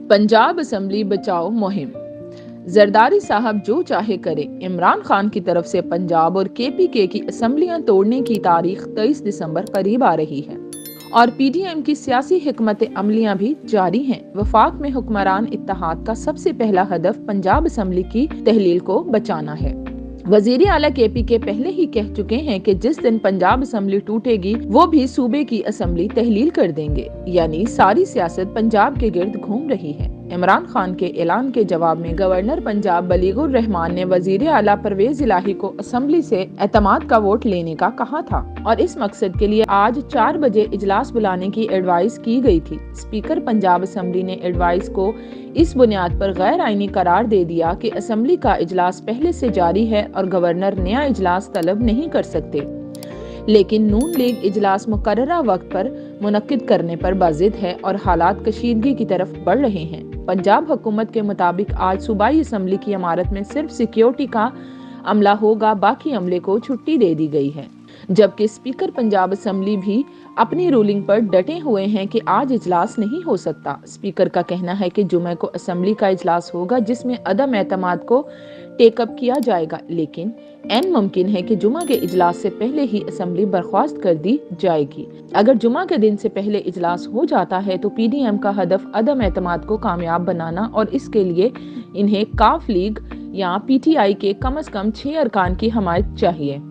Punjab assembly बचाओ मुहिम। जरदारी साहब जो चाहे करे। इमरान खान की तरफ से पंजाब और केपीके की असम्बलियां तोड़ने की तारीख 23 दिसंबर करीब आ रही है और पीडीएम की सियासी हिकमत अमलियां भी जारी हैं। वफाक में हुक्मरान इत्तेहाद का सबसे पहला हदफ पंजाब असम्बली की तहलील को बचाना है। वजीर आला केपीके पहले ही कह चुके हैं कि जिस दिन पंजाब असम्बली टूटेगी वो भी सूबे की असम्बली तहलील कर देंगे, यानी सारी सियासत पंजाब के गिर्द घूम रही है। इमरान खान के ऐलान के जवाब में गवर्नर पंजाब बलीगुर रहमान ने वजीर आला परवेज इलाही को असम्बली से एतमाद का वोट लेने का कहा था और इस मकसद के लिए आज 4 बजे इजलास बुलाने की एडवाइस की गई थी। स्पीकर पंजाब असम्बली ने एडवाइस को इस बुनियाद पर गैर आईनी करार दे दिया कि असम्बली का इजलास पहले से जारी है और गवर्नर नया इजलास तलब नहीं कर सकते, लेकिन नून लीग इजलास मुकर्ररा वक्त पर मुनक्किद करने पर बाजिद है और हालात कशीदगी की तरफ बढ़ रहे हैं। पंजाब हुकूमत के मुताबिक आज सूबाई असम्बली की इमारत में सिर्फ सिक्योरिटी का अमला होगा, बाकी अमले को छुट्टी दे दी गई है। जबकि स्पीकर पंजाब असम्बली भी अपनी रूलिंग पर डटे हुए हैं कि आज इजलास नहीं हो सकता। स्पीकर का कहना है कि जुमे को असम्बली का इजलास होगा जिसमें अदम एतमाद को टेकअप किया जाएगा, लेकिन ऐन मुमकिन है कि जुमा के इजलास से पहले ही असम्बली बर्खास्त कर दी जाएगी। अगर जुमा के दिन से पहले इजलास हो जाता है तो पीडीएम का हदफ अदम एतमाद को कामयाब बनाना और इसके लिए इन्हें काफ लीग या पीटीआई के कम से कम 6 अरकान की हमायत चाहिए।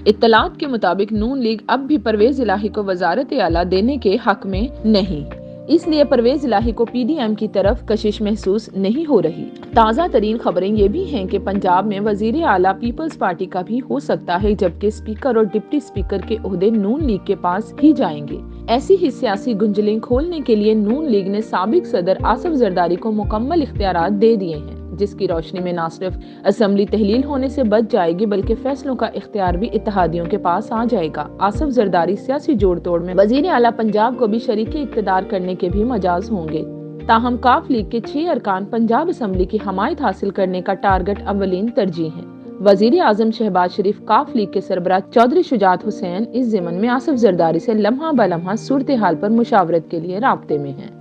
इत्तलात के मुताबिक नून लीग अब भी परवेज इलाही को वजारत आला देने के हक में नहीं, इसलिए परवेज इलाही को पीडीएम की तरफ कशिश महसूस नहीं हो रही। ताज़ा तरीन खबरें ये भी हैं कि पंजाब में वजीर आला पीपल्स पार्टी का भी हो सकता है, जबकि स्पीकर और डिप्टी स्पीकर के ओहदे नून लीग के पास ही जाएंगे। ऐसी ही सियासी गुंजलें खोलने के लिए नून लीग ने साबिक सदर आसिफ जरदारी को मुकम्मल इख्तियारात दे दिए हैं, जिसकी रोशनी में न सिर्फ असम्बली तहलील होने से बच जाएगी बल्कि फैसलों का इख्तियार भी इत्तेहादियों के पास आ जाएगा। आसिफ जरदारी सियासी जोड़ तोड़ में वजीर आला पंजाब को भी शरीक इक्तदार करने के भी मजाज होंगे। ताहम काफ लीग के 6 अरकान पंजाब असम्बली की हमायत हासिल करने का टारगेट अव्वलीन तरजीह है। वजीर आजम शहबाज शरीफ काफ लीग के सरबराह चौधरी शुजात हुसैन इस ज़िमन में आसिफ जरदारी से लम्हा ब लम्हा सूरत हाल पर मुशावरत के लिए राब्ते में हैं।